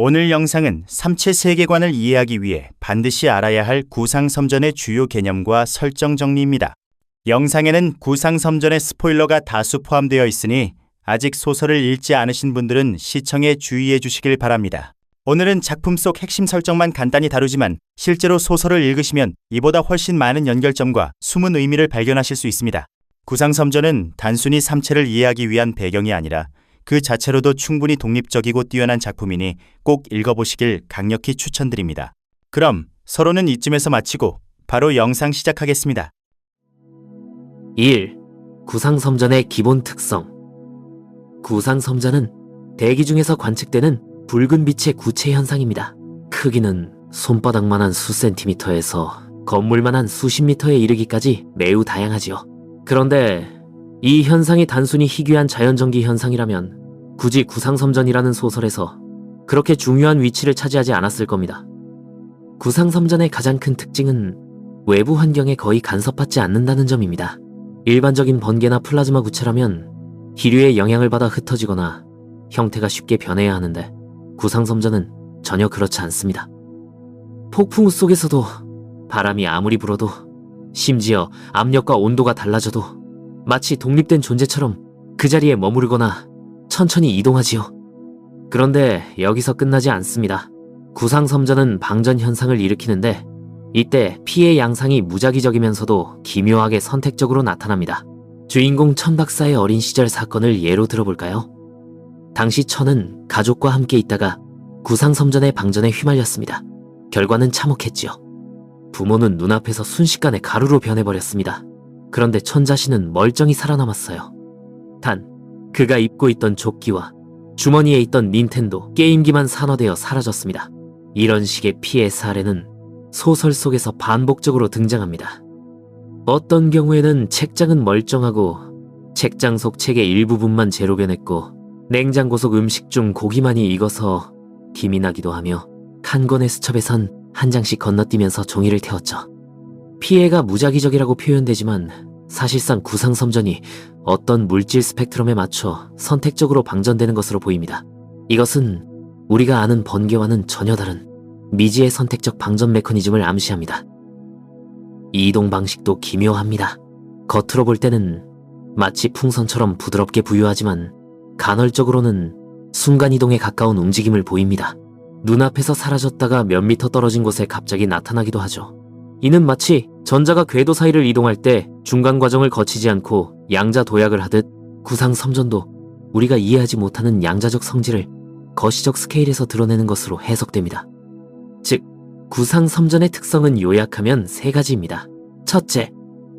오늘 영상은 삼체 세계관을 이해하기 위해 반드시 알아야 할 구상섬전의 주요 개념과 설정 정리입니다. 영상에는 구상섬전의 스포일러가 다수 포함되어 있으니 아직 소설을 읽지 않으신 분들은 시청에 주의해 주시길 바랍니다. 오늘은 작품 속 핵심 설정만 간단히 다루지만 실제로 소설을 읽으시면 이보다 훨씬 많은 연결점과 숨은 의미를 발견하실 수 있습니다. 구상섬전은 단순히 삼체를 이해하기 위한 배경이 아니라 그 자체로도 충분히 독립적이고 뛰어난 작품이니 꼭 읽어보시길 강력히 추천드립니다. 그럼 서론은 이쯤에서 마치고 바로 영상 시작하겠습니다. 1. 구상섬전의 기본 특성. 구상섬전은 대기 중에서 관측되는 붉은 빛의 구체 현상입니다. 크기는 손바닥만한 수센티미터에서 건물만한 수십 미터에 이르기까지 매우 다양하지요. 그런데 이 현상이 단순히 희귀한 자연전기 현상이라면 굳이 구상섬전이라는 소설에서 그렇게 중요한 위치를 차지하지 않았을 겁니다. 구상섬전의 가장 큰 특징은 외부 환경에 거의 간섭받지 않는다는 점입니다. 일반적인 번개나 플라즈마 구체라면 기류의 영향을 받아 흩어지거나 형태가 쉽게 변해야 하는데 구상섬전은 전혀 그렇지 않습니다. 폭풍우 속에서도 바람이 아무리 불어도 심지어 압력과 온도가 달라져도 마치 독립된 존재처럼 그 자리에 머무르거나 천천히 이동하지요. 그런데 여기서 끝나지 않습니다. 구상섬전은 방전 현상을 일으키는데 이때 피해 양상이 무작위적이면서도 기묘하게 선택적으로 나타납니다. 주인공 천 박사의 어린 시절 사건을 예로 들어볼까요? 당시 천은 가족과 함께 있다가 구상섬전의 방전에 휘말렸습니다. 결과는 참혹했지요. 부모는 눈앞에서 순식간에 가루로 변해버렸습니다. 그런데 천 자신은 멀쩡히 살아남았어요. 단, 그가 입고 있던 조끼와 주머니에 있던 닌텐도 게임기만 산화되어 사라졌습니다. 이런 식의 피해 사례는 소설 속에서 반복적으로 등장합니다. 어떤 경우에는 책장은 멀쩡하고 책장 속 책의 일부분만 재로 변했고 냉장고 속 음식 중 고기만이 익어서 김이 나기도 하며 한 권의 수첩에선 한 장씩 건너뛰면서 종이를 태웠죠. 피해가 무작위적이라고 표현되지만 사실상 구상섬전이 어떤 물질 스펙트럼에 맞춰 선택적으로 방전되는 것으로 보입니다. 이것은 우리가 아는 번개와는 전혀 다른 미지의 선택적 방전 메커니즘을 암시합니다. 이동 방식도 기묘합니다. 겉으로 볼 때는 마치 풍선처럼 부드럽게 부유하지만 간헐적으로는 순간이동에 가까운 움직임을 보입니다. 눈앞에서 사라졌다가 몇 미터 떨어진 곳에 갑자기 나타나기도 하죠. 이는 마치 전자가 궤도 사이를 이동할 때 중간 과정을 거치지 않고 양자 도약을 하듯 구상섬전도 우리가 이해하지 못하는 양자적 성질을 거시적 스케일에서 드러내는 것으로 해석됩니다. 즉, 구상섬전의 특성은 요약하면 세 가지입니다. 첫째,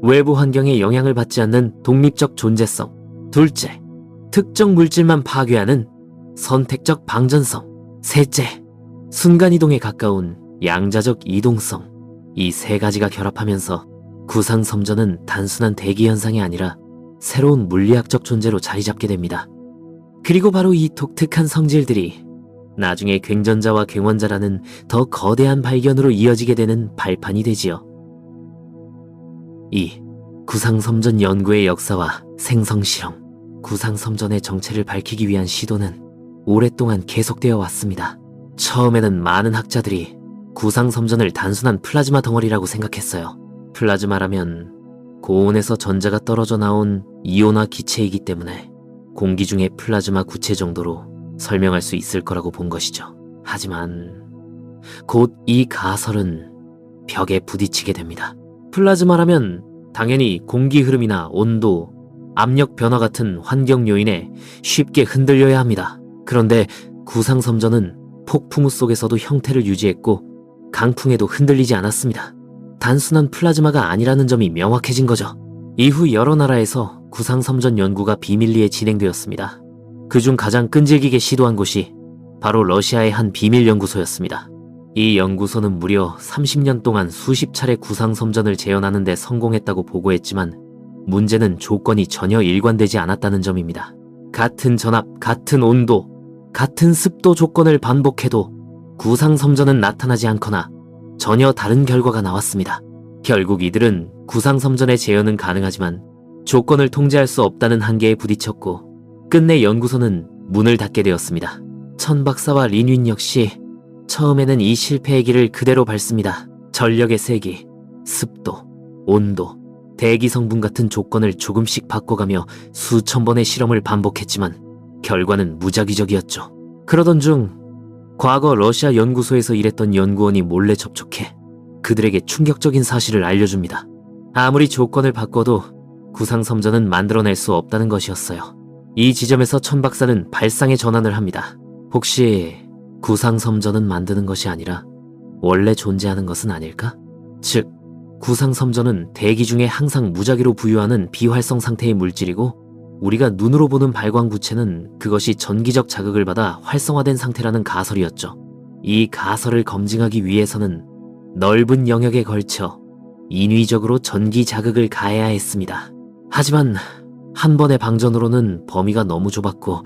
외부 환경에 영향을 받지 않는 독립적 존재성. 둘째, 특정 물질만 파괴하는 선택적 방전성. 셋째, 순간이동에 가까운 양자적 이동성. 이 세 가지가 결합하면서 구상섬전은 단순한 대기 현상이 아니라 새로운 물리학적 존재로 자리 잡게 됩니다. 그리고 바로 이 독특한 성질들이 나중에 굉전자와 굉원자라는 더 거대한 발견으로 이어지게 되는 발판이 되지요. 2. 구상섬전 연구의 역사와 생성실험. 구상섬전의 정체를 밝히기 위한 시도는 오랫동안 계속되어 왔습니다. 처음에는 많은 학자들이 구상섬전을 단순한 플라즈마 덩어리라고 생각했어요. 플라즈마라면 고온에서 전자가 떨어져 나온 이온화 기체이기 때문에 공기 중의 플라즈마 구체 정도로 설명할 수 있을 거라고 본 것이죠. 하지만 곧 이 가설은 벽에 부딪히게 됩니다. 플라즈마라면 당연히 공기 흐름이나 온도, 압력 변화 같은 환경 요인에 쉽게 흔들려야 합니다. 그런데 구상섬전은 폭풍우 속에서도 형태를 유지했고 강풍에도 흔들리지 않았습니다. 단순한 플라즈마가 아니라는 점이 명확해진 거죠. 이후 여러 나라에서 구상섬전 연구가 비밀리에 진행되었습니다. 그중 가장 끈질기게 시도한 곳이 바로 러시아의 한 비밀 연구소였습니다. 이 연구소는 무려 30년 동안 수십 차례 구상섬전을 재현하는 데 성공했다고 보고했지만 문제는 조건이 전혀 일관되지 않았다는 점입니다. 같은 전압, 같은 온도, 같은 습도 조건을 반복해도 구상섬전은 나타나지 않거나 전혀 다른 결과가 나왔습니다. 결국 이들은 구상섬전의 재현은 가능하지만 조건을 통제할 수 없다는 한계에 부딪혔고 끝내 연구소는 문을 닫게 되었습니다. 천 박사와 린윈 역시 처음에는 이 실패의 길을 그대로 밟습니다. 전력의 세기, 습도, 온도, 대기 성분 같은 조건을 조금씩 바꿔가며 수천 번의 실험을 반복했지만 결과는 무작위적이었죠. 그러던 중 과거 러시아 연구소에서 일했던 연구원이 몰래 접촉해 그들에게 충격적인 사실을 알려줍니다. 아무리 조건을 바꿔도 구상섬전은 만들어낼 수 없다는 것이었어요. 이 지점에서 천 박사는 발상의 전환을 합니다. 혹시 구상섬전은 만드는 것이 아니라 원래 존재하는 것은 아닐까? 즉, 구상섬전은 대기 중에 항상 무작위로 부유하는 비활성 상태의 물질이고 우리가 눈으로 보는 발광부채는 그것이 전기적 자극을 받아 활성화된 상태라는 가설이었죠. 이 가설을 검증하기 위해서는 넓은 영역에 걸쳐 인위적으로 전기 자극을 가해야 했습니다. 하지만 한 번의 방전으로는 범위가 너무 좁았고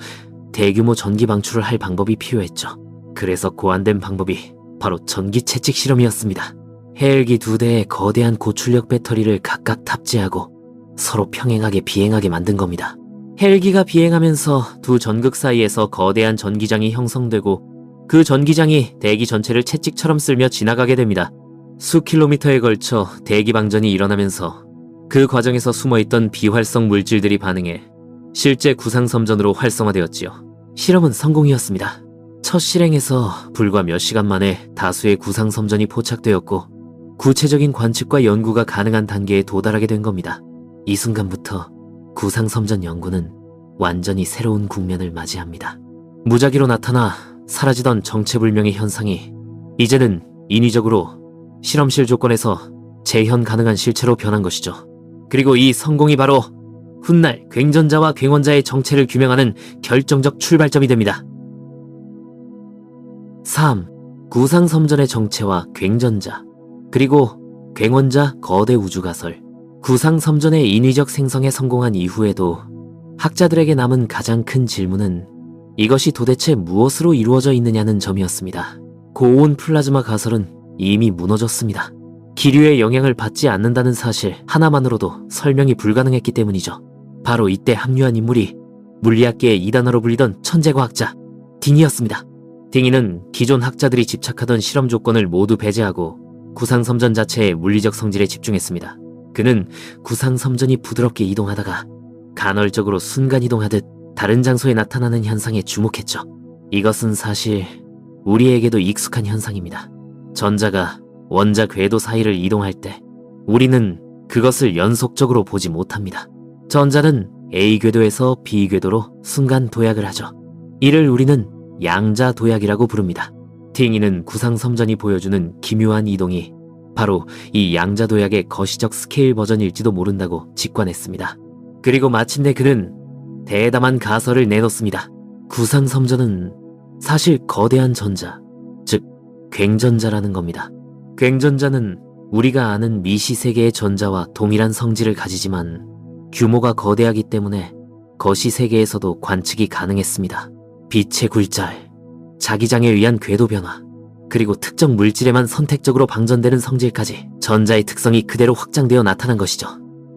대규모 전기 방출을 할 방법이 필요했죠. 그래서 고안된 방법이 바로 전기 채찍 실험이었습니다. 헬기 2대에 거대한 고출력 배터리를 각각 탑재하고 서로 평행하게 비행하게 만든 겁니다. 헬기가 비행하면서 두 전극 사이에서 거대한 전기장이 형성되고 그 전기장이 대기 전체를 채찍처럼 쓸며 지나가게 됩니다. 수 킬로미터에 걸쳐 대기 방전이 일어나면서 그 과정에서 숨어있던 비활성 물질들이 반응해 실제 구상섬전으로 활성화되었지요. 실험은 성공이었습니다. 첫 실행에서 불과 몇 시간 만에 다수의 구상섬전이 포착되었고 구체적인 관측과 연구가 가능한 단계에 도달하게 된 겁니다. 이 순간부터 구상섬전 연구는 완전히 새로운 국면을 맞이합니다. 무작위로 나타나 사라지던 정체불명의 현상이 이제는 인위적으로 실험실 조건에서 재현 가능한 실체로 변한 것이죠. 그리고 이 성공이 바로 훗날 굉전자와 굉원자의 정체를 규명하는 결정적 출발점이 됩니다. 3. 구상섬전의 정체와 굉전자, 그리고 굉원자 거대 우주가설. 구상섬전의 인위적 생성에 성공한 이후에도 학자들에게 남은 가장 큰 질문은 이것이 도대체 무엇으로 이루어져 있느냐는 점이었습니다. 고온 플라즈마 가설은 이미 무너졌습니다. 기류의 영향을 받지 않는다는 사실 하나만으로도 설명이 불가능했기 때문이죠. 바로 이때 합류한 인물이 물리학계의 이단어로 불리던 천재과학자 딩이었습니다. 딩이는 기존 학자들이 집착하던 실험 조건을 모두 배제하고 구상섬전 자체의 물리적 성질에 집중했습니다. 그는 구상섬전이 부드럽게 이동하다가 간헐적으로 순간이동하듯 다른 장소에 나타나는 현상에 주목했죠. 이것은 사실 우리에게도 익숙한 현상입니다. 전자가 원자 궤도 사이를 이동할 때 우리는 그것을 연속적으로 보지 못합니다. 전자는 A 궤도에서 B 궤도로 순간 도약을 하죠. 이를 우리는 양자 도약이라고 부릅니다. 딩이는 구상섬전이 보여주는 기묘한 이동이 바로 이 양자 도약의 거시적 스케일 버전일지도 모른다고 직관했습니다. 그리고 마침내 그는 대담한 가설을 내놓습니다. 구상섬전은 사실 거대한 전자, 즉 굉전자라는 겁니다. 굉전자는 우리가 아는 미시세계의 전자와 동일한 성질을 가지지만 규모가 거대하기 때문에 거시세계에서도 관측이 가능했습니다. 빛의 굴절, 자기장에 의한 궤도 변화, 그리고 특정 물질에만 선택적으로 방전되는 성질까지 전자의 특성이 그대로 확장되어 나타난 것이죠.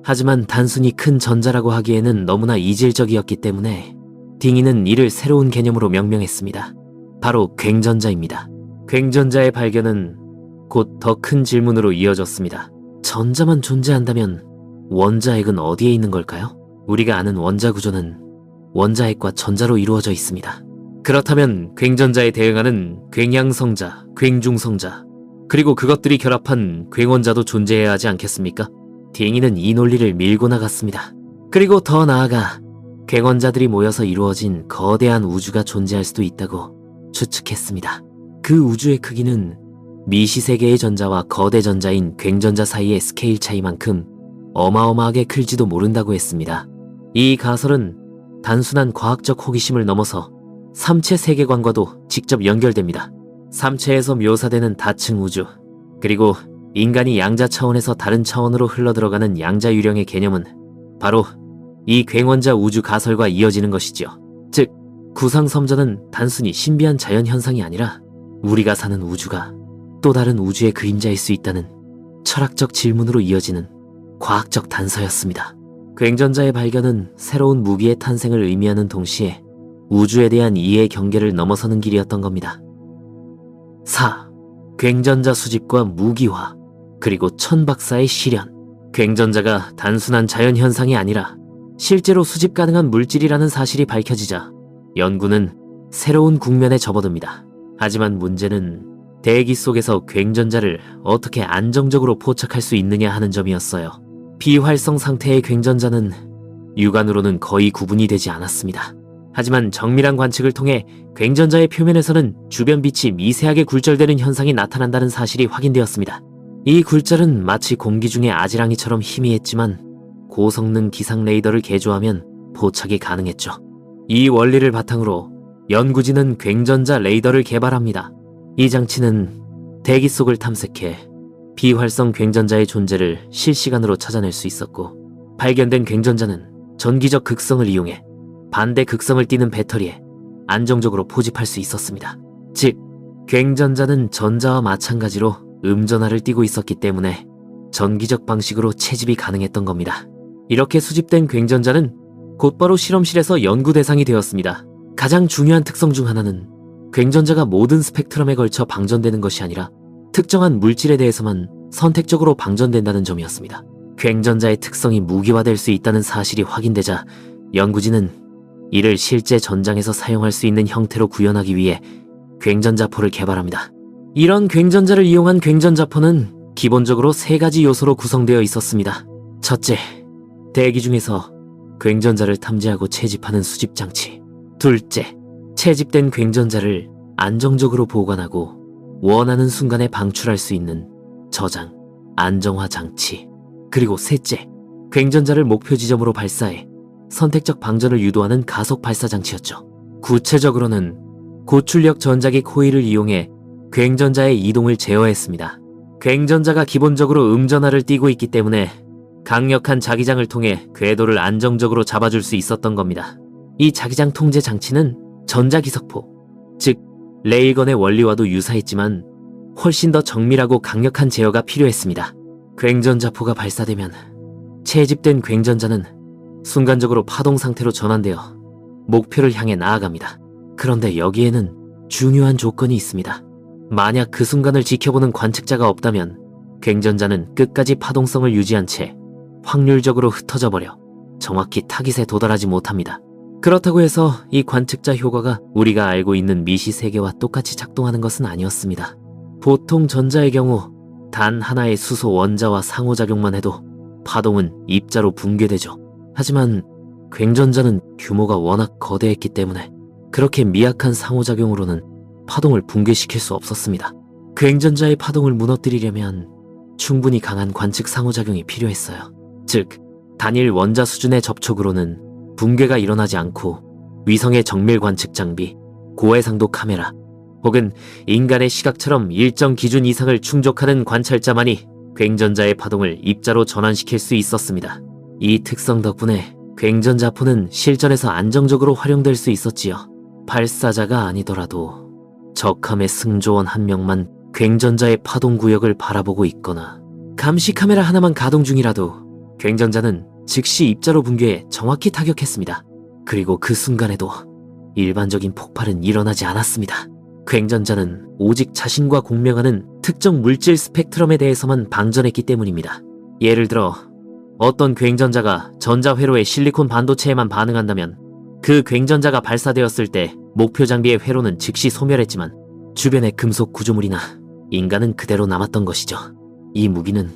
하지만 단순히 큰 전자라고 하기에는 너무나 이질적이었기 때문에 딩이는 이를 새로운 개념으로 명명했습니다. 바로 굉전자입니다. 굉전자의 발견은 곧 더 큰 질문으로 이어졌습니다. 전자만 존재한다면 원자핵은 어디에 있는 걸까요? 우리가 아는 원자 구조는 원자핵과 전자로 이루어져 있습니다. 그렇다면 굉전자에 대응하는 굉양성자, 굉중성자, 그리고 그것들이 결합한 굉원자도 존재해야 하지 않겠습니까? 딩이는 이 논리를 밀고 나갔습니다. 그리고 더 나아가 굉원자들이 모여서 이루어진 거대한 우주가 존재할 수도 있다고 추측했습니다. 그 우주의 크기는 미시세계의 전자와 거대 전자인 굉전자 사이의 스케일 차이만큼 어마어마하게 클지도 모른다고 했습니다. 이 가설은 단순한 과학적 호기심을 넘어서 삼체 세계관과도 직접 연결됩니다. 삼체에서 묘사되는 다층 우주, 그리고 인간이 양자 차원에서 다른 차원으로 흘러들어가는 양자 유령의 개념은 바로 이 굉원자 우주 가설과 이어지는 것이지요. 즉, 구상섬전은 단순히 신비한 자연 현상이 아니라 우리가 사는 우주가 또 다른 우주의 그림자일 수 있다는 철학적 질문으로 이어지는 과학적 단서였습니다. 굉전자의 발견은 새로운 무기의 탄생을 의미하는 동시에 우주에 대한 이해의 경계를 넘어서는 길이었던 겁니다. 4. 굉전자 수집과 무기화, 그리고 천박사의 실현. 굉전자가 단순한 자연현상이 아니라 실제로 수집 가능한 물질이라는 사실이 밝혀지자 연구는 새로운 국면에 접어듭니다. 하지만 문제는 대기 속에서 굉전자를 어떻게 안정적으로 포착할 수 있느냐 하는 점이었어요. 비활성 상태의 굉전자는 육안으로는 거의 구분이 되지 않았습니다. 하지만 정밀한 관측을 통해 굉전자의 표면에서는 주변 빛이 미세하게 굴절되는 현상이 나타난다는 사실이 확인되었습니다. 이 굴절은 마치 공기 중의 아지랑이처럼 희미했지만 고성능 기상 레이더를 개조하면 포착이 가능했죠. 이 원리를 바탕으로 연구진은 굉전자 레이더를 개발합니다. 이 장치는 대기 속을 탐색해 비활성 굉전자의 존재를 실시간으로 찾아낼 수 있었고, 발견된 굉전자는 전기적 극성을 이용해 반대 극성을 띠는 배터리에 안정적으로 포집할 수 있었습니다. 즉, 굉전자는 전자와 마찬가지로 음전하를 띠고 있었기 때문에 전기적 방식으로 채집이 가능했던 겁니다. 이렇게 수집된 굉전자는 곧바로 실험실에서 연구 대상이 되었습니다. 가장 중요한 특성 중 하나는 굉전자가 모든 스펙트럼에 걸쳐 방전되는 것이 아니라 특정한 물질에 대해서만 선택적으로 방전된다는 점이었습니다. 굉전자의 특성이 무기화될 수 있다는 사실이 확인되자 연구진은 이를 실제 전장에서 사용할 수 있는 형태로 구현하기 위해 굉전자포를 개발합니다. 이런 굉전자를 이용한 굉전자포는 기본적으로 3가지 요소로 구성되어 있었습니다. 첫째, 대기 중에서 굉전자를 탐지하고 채집하는 수집장치. 둘째, 채집된 굉전자를 안정적으로 보관하고 원하는 순간에 방출할 수 있는 저장, 안정화 장치. 그리고 셋째, 굉전자를 목표 지점으로 발사해 선택적 방전을 유도하는 가속 발사 장치였죠. 구체적으로는 고출력 전자기 코일을 이용해 굉전자의 이동을 제어했습니다. 굉전자가 기본적으로 음전하를 띠고 있기 때문에 강력한 자기장을 통해 궤도를 안정적으로 잡아줄 수 있었던 겁니다. 이 자기장 통제 장치는 전자기석포, 즉 레일건의 원리와도 유사했지만 훨씬 더 정밀하고 강력한 제어가 필요했습니다. 굉전자포가 발사되면 채집된 굉전자는 순간적으로 파동 상태로 전환되어 목표를 향해 나아갑니다. 그런데 여기에는 중요한 조건이 있습니다. 만약 그 순간을 지켜보는 관측자가 없다면 굉전자는 끝까지 파동성을 유지한 채 확률적으로 흩어져 버려 정확히 타깃에 도달하지 못합니다. 그렇다고 해서 이 관측자 효과가 우리가 알고 있는 미시 세계와 똑같이 작동하는 것은 아니었습니다. 보통 전자의 경우 단 하나의 수소 원자와 상호작용만 해도 파동은 입자로 붕괴되죠. 하지만 굉전자는 규모가 워낙 거대했기 때문에 그렇게 미약한 상호작용으로는 파동을 붕괴시킬 수 없었습니다. 굉전자의 파동을 무너뜨리려면 충분히 강한 관측 상호작용이 필요했어요. 즉, 단일 원자 수준의 접촉으로는 붕괴가 일어나지 않고 위성의 정밀 관측 장비, 고해상도 카메라, 혹은 인간의 시각처럼 일정 기준 이상을 충족하는 관찰자만이 굉전자의 파동을 입자로 전환시킬 수 있었습니다. 이 특성 덕분에 굉전자포는 실전에서 안정적으로 활용될 수 있었지요. 발사자가 아니더라도 적함의 승조원 한 명만 굉전자의 파동 구역을 바라보고 있거나 감시 카메라 하나만 가동 중이라도 굉전자는 즉시 입자로 붕괴해 정확히 타격했습니다. 그리고 그 순간에도 일반적인 폭발은 일어나지 않았습니다. 굉전자는 오직 자신과 공명하는 특정 물질 스펙트럼에 대해서만 방전했기 때문입니다. 예를 들어 어떤 굉전자가 전자회로의 실리콘 반도체에만 반응한다면 그 굉전자가 발사되었을 때 목표 장비의 회로는 즉시 소멸했지만 주변의 금속 구조물이나 인간은 그대로 남았던 것이죠. 이 무기는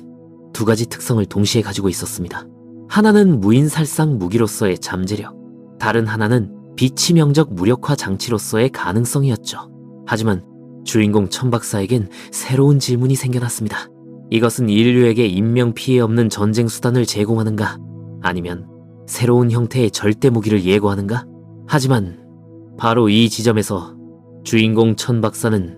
2가지 특성을 동시에 가지고 있었습니다. 하나는 무인살상 무기로서의 잠재력, 다른 하나는 비치명적 무력화 장치로서의 가능성이었죠. 하지만 주인공 천박사에겐 새로운 질문이 생겨났습니다. 이것은 인류에게 인명피해 없는 전쟁 수단을 제공하는가? 아니면 새로운 형태의 절대 무기를 예고하는가? 하지만 바로 이 지점에서 주인공 천박사는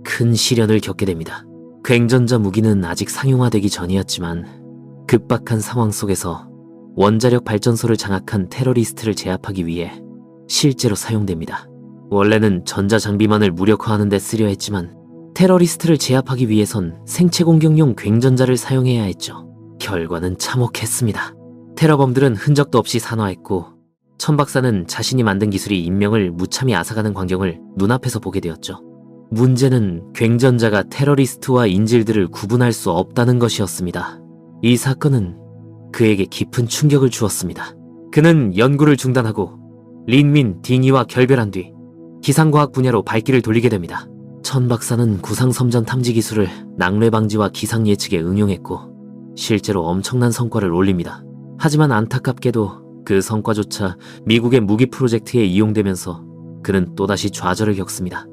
큰 시련을 겪게 됩니다. 굉전자 무기는 아직 상용화되기 전이었지만 급박한 상황 속에서 원자력 발전소를 장악한 테러리스트를 제압하기 위해 실제로 사용됩니다. 원래는 전자장비만을 무력화하는 데 쓰려 했지만 테러리스트를 제압하기 위해선 생체 공격용 굉전자를 사용해야 했죠. 결과는 참혹했습니다. 테러범들은 흔적도 없이 산화했고 천 박사는 자신이 만든 기술이 인명을 무참히 앗아가는 광경을 눈앞에서 보게 되었죠. 문제는 굉전자가 테러리스트와 인질들을 구분할 수 없다는 것이었습니다. 이 사건은 그에게 깊은 충격을 주었습니다. 그는 연구를 중단하고 린민 딩이와 결별한 뒤 기상과학 분야로 발길을 돌리게 됩니다. 천 박사는 구상섬전 탐지 기술을 낙뢰 방지와 기상 예측에 응용했고 실제로 엄청난 성과를 올립니다. 하지만 안타깝게도 그 성과조차 미국의 무기 프로젝트에 이용되면서 그는 또다시 좌절을 겪습니다.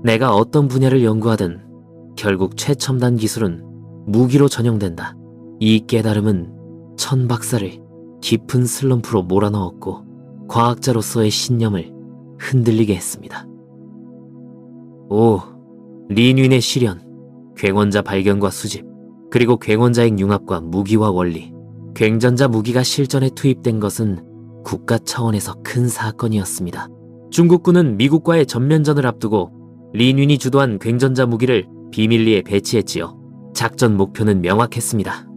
내가 어떤 분야를 연구하든 결국 최첨단 기술은 무기로 전용된다. 이 깨달음은 천 박사를 깊은 슬럼프로 몰아넣었고 과학자로서의 신념을 흔들리게 했습니다. 5. 린윈의 실현, 굉원자 발견과 수집, 그리고 굉원자의 융합과 무기와 원리. 굉전자 무기가 실전에 투입된 것은 국가 차원에서 큰 사건이었습니다. 중국군은 미국과의 전면전을 앞두고 린윈이 주도한 굉전자 무기를 비밀리에 배치했지요. 작전 목표는 명확했습니다.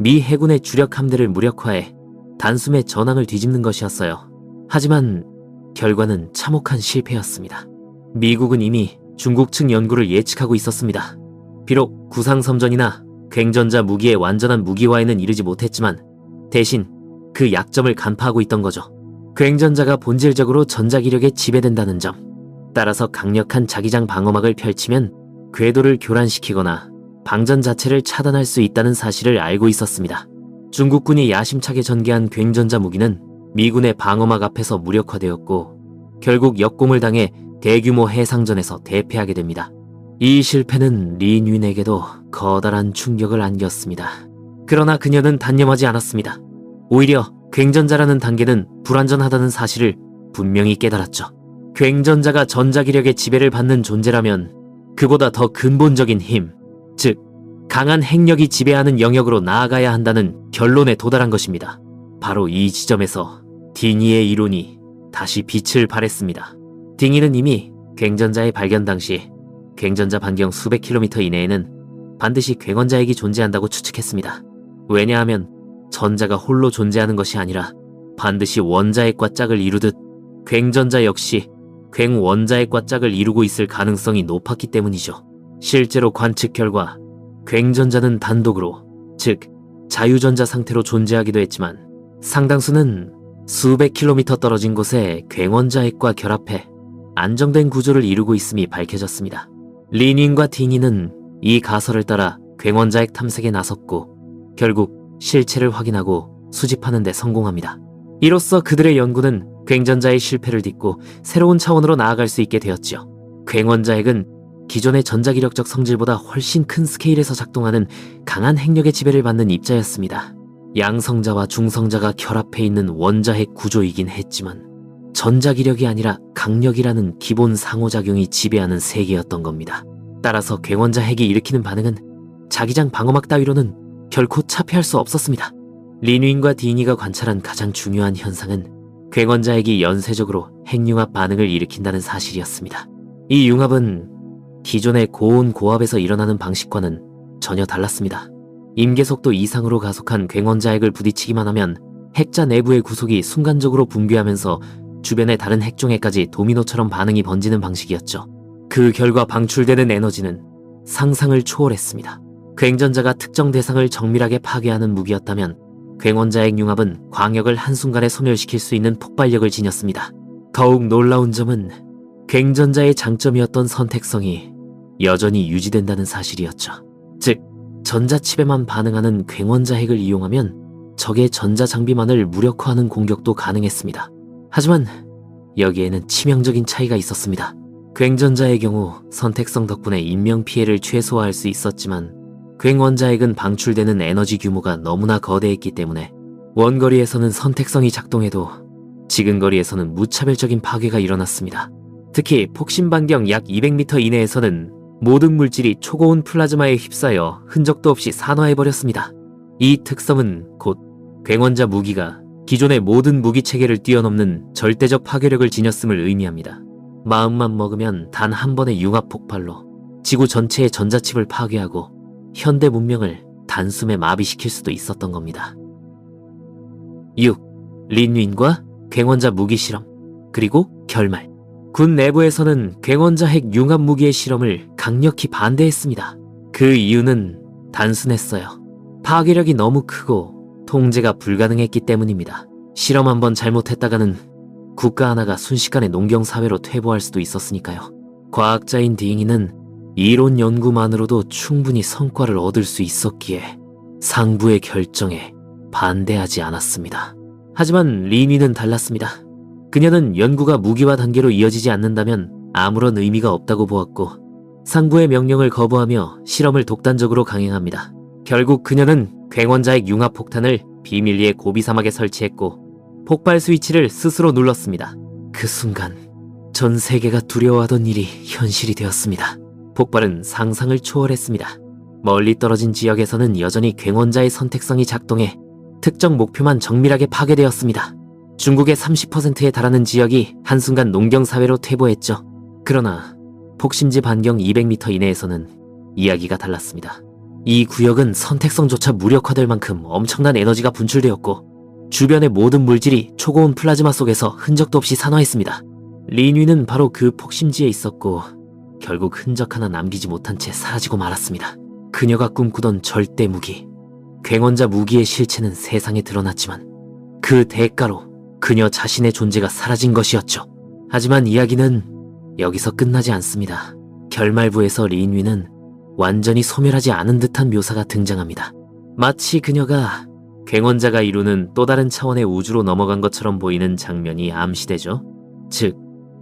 미 해군의 주력 함대를 무력화해 단숨에 전황을 뒤집는 것이었어요. 하지만 결과는 참혹한 실패였습니다. 미국은 이미 중국 측 연구를 예측하고 있었습니다. 비록 구상섬전이나 굉전자 무기의 완전한 무기화에는 이르지 못했지만 대신 그 약점을 간파하고 있던 거죠. 굉전자가 본질적으로 전자기력에 지배된다는 점. 따라서 강력한 자기장 방어막을 펼치면 궤도를 교란시키거나 방전 자체를 차단할 수 있다는 사실을 알고 있었습니다. 중국군이 야심차게 전개한 굉전자 무기는 미군의 방어막 앞에서 무력화되었고 결국 역공을 당해 대규모 해상전에서 대패하게 됩니다. 이 실패는 린윈에게도 커다란 충격을 안겼습니다. 그러나 그녀는 단념하지 않았습니다. 오히려 굉전자라는 단계는 불완전하다는 사실을 분명히 깨달았죠. 굉전자가 전자기력의 지배를 받는 존재라면 그보다 더 근본적인 힘, 즉 강한 핵력이 지배하는 영역으로 나아가야 한다는 결론에 도달한 것입니다. 바로 이 지점에서 딩이의 이론이 다시 빛을 발했습니다. 딩이는 이미 굉전자의 발견 당시 굉전자 반경 수백 킬로미터 이내에는 반드시 굉원자핵이 존재한다고 추측했습니다. 왜냐하면 전자가 홀로 존재하는 것이 아니라 반드시 원자핵과 짝을 이루듯 굉전자 역시 굉원자핵과 짝을 이루고 있을 가능성이 높았기 때문이죠. 실제로 관측 결과 굉전자는 단독으로, 즉 자유전자 상태로 존재하기도 했지만 상당수는 수백 킬로미터 떨어진 곳에 굉원자핵과 결합해 안정된 구조를 이루고 있음이 밝혀졌습니다. 린윈과 딩이는 이 가설을 따라 굉원자핵 탐색에 나섰고 결국 실체를 확인하고 수집하는 데 성공합니다. 이로써 그들의 연구는 굉전자의 실패를 딛고 새로운 차원으로 나아갈 수 있게 되었지요. 굉원자핵은 기존의 전자기력적 성질보다 훨씬 큰 스케일에서 작동하는 강한 핵력의 지배를 받는 입자였습니다. 양성자와 중성자가 결합해 있는 원자핵 구조이긴 했지만 전자기력이 아니라 강력이라는 기본 상호작용이 지배하는 세계였던 겁니다. 따라서 굉원자핵이 일으키는 반응은 자기장 방어막 따위로는 결코 차피할 수 없었습니다. 린윈과 딩이가 관찰한 가장 중요한 현상은 굉원자핵이 연쇄적으로 핵융합 반응을 일으킨다는 사실이었습니다. 이 융합은 기존의 고온 고압에서 일어나는 방식과는 전혀 달랐습니다. 임계속도 이상으로 가속한 굉원자핵을 부딪히기만 하면 핵자 내부의 구속이 순간적으로 붕괴하면서 주변의 다른 핵종에까지 도미노처럼 반응이 번지는 방식이었죠. 그 결과 방출되는 에너지는 상상을 초월했습니다. 굉전자가 특정 대상을 정밀하게 파괴하는 무기였다면 굉원자핵 융합은 광역을 한순간에 소멸시킬 수 있는 폭발력을 지녔습니다. 더욱 놀라운 점은 굉전자의 장점이었던 선택성이 여전히 유지된다는 사실이었죠. 즉, 전자칩에만 반응하는 굉원자핵을 이용하면 적의 전자장비만을 무력화하는 공격도 가능했습니다. 하지만 여기에는 치명적인 차이가 있었습니다. 굉전자의 경우 선택성 덕분에 인명피해를 최소화할 수 있었지만 굉원자핵은 방출되는 에너지 규모가 너무나 거대했기 때문에 원거리에서는 선택성이 작동해도 지근거리에서는 무차별적인 파괴가 일어났습니다. 특히 폭신 반경 약 200m 이내에서는 모든 물질이 초고온 플라즈마에 휩싸여 흔적도 없이 산화해버렸습니다. 이 특성은 곧 굉원자 무기가 기존의 모든 무기 체계를 뛰어넘는 절대적 파괴력을 지녔음을 의미합니다. 마음만 먹으면 단 한 번의 융합 폭발로 지구 전체의 전자칩을 파괴하고 현대 문명을 단숨에 마비시킬 수도 있었던 겁니다. 6. 린윈과 괭원자 무기 실험, 그리고 결말. 군 내부에서는 괭원자 핵 융합 무기의 실험을 강력히 반대했습니다. 그 이유는 단순했어요. 파괴력이 너무 크고 통제가 불가능했기 때문입니다. 실험 한번 잘못했다가는 국가 하나가 순식간에 농경사회로 퇴보할 수도 있었으니까요. 과학자인 딩이는 이론 연구만으로도 충분히 성과를 얻을 수 있었기에 상부의 결정에 반대하지 않았습니다. 하지만 린위는 달랐습니다. 그녀는 연구가 무기화 단계로 이어지지 않는다면 아무런 의미가 없다고 보았고 상부의 명령을 거부하며 실험을 독단적으로 강행합니다. 결국 그녀는 괭원자핵 융합폭탄을 비밀리에 고비 사막에 설치했고 폭발 스위치를 스스로 눌렀습니다. 그 순간 전 세계가 두려워하던 일이 현실이 되었습니다. 폭발은 상상을 초월했습니다. 멀리 떨어진 지역에서는 여전히 괭원자의 선택성이 작동해 특정 목표만 정밀하게 파괴되었습니다. 중국의 30%에 달하는 지역이 한순간 농경사회로 퇴보했죠. 그러나 폭심지 반경 200m 이내에서는 이야기가 달랐습니다. 이 구역은 선택성조차 무력화될 만큼 엄청난 에너지가 분출되었고 주변의 모든 물질이 초고온 플라즈마 속에서 흔적도 없이 산화했습니다. 린위는 바로 그 폭심지에 있었고 결국 흔적 하나 남기지 못한 채 사라지고 말았습니다. 그녀가 꿈꾸던 절대 무기, 괭원자 무기의 실체는 세상에 드러났지만 그 대가로 그녀 자신의 존재가 사라진 것이었죠. 하지만 이야기는 여기서 끝나지 않습니다. 결말부에서 린위는 완전히 소멸하지 않은 듯한 묘사가 등장합니다. 마치 그녀가 괭원자가 이루는 또 다른 차원의 우주로 넘어간 것처럼 보이는 장면이 암시되죠. 즉,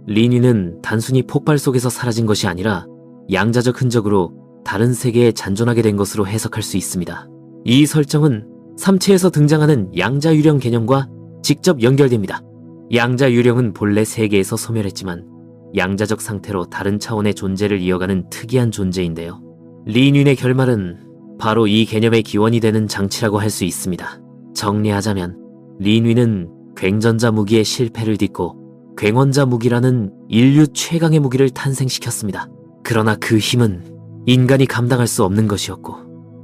린위는 단순히 폭발 속에서 사라진 것이 아니라 양자적 흔적으로 다른 세계에 잔존하게 된 것으로 해석할 수 있습니다. 이 설정은 3체에서 등장하는 양자유령 개념과 직접 연결됩니다. 양자유령은 본래 세계에서 소멸했지만 양자적 상태로 다른 차원의 존재를 이어가는 특이한 존재인데요. 린윈의 결말은 바로 이 개념의 기원이 되는 장치라고 할 수 있습니다. 정리하자면 린윈은 괭전자 무기의 실패를 딛고 괭원자 무기라는 인류 최강의 무기를 탄생시켰습니다. 그러나 그 힘은 인간이 감당할 수 없는 것이었고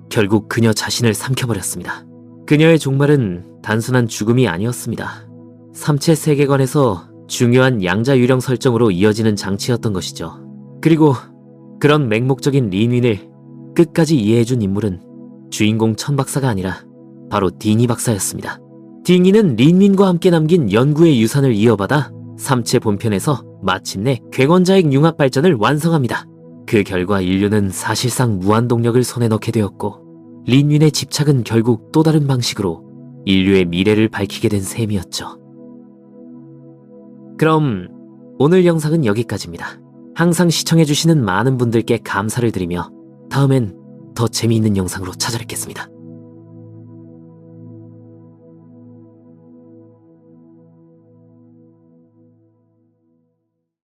결국 그녀 자신을 삼켜버렸습니다. 그녀의 종말은 단순한 죽음이 아니었습니다. 3체 세계관에서 중요한 양자유령 설정으로 이어지는 장치였던 것이죠. 그리고 그런 맹목적인 린윈을 끝까지 이해해준 인물은 주인공 천 박사가 아니라 바로 딩이 박사였습니다. 딩이는 린윈과 함께 남긴 연구의 유산을 이어받아 3체 본편에서 마침내 괭원자핵 융합 발전을 완성합니다. 그 결과 인류는 사실상 무한동력을 손에 넣게 되었고 린윈의 집착은 결국 또 다른 방식으로 인류의 미래를 밝히게 된 셈이었죠. 그럼 오늘 영상은 여기까지입니다. 항상 시청해주시는 많은 분들께 감사를 드리며 다음엔 더 재미있는 영상으로 찾아뵙겠습니다.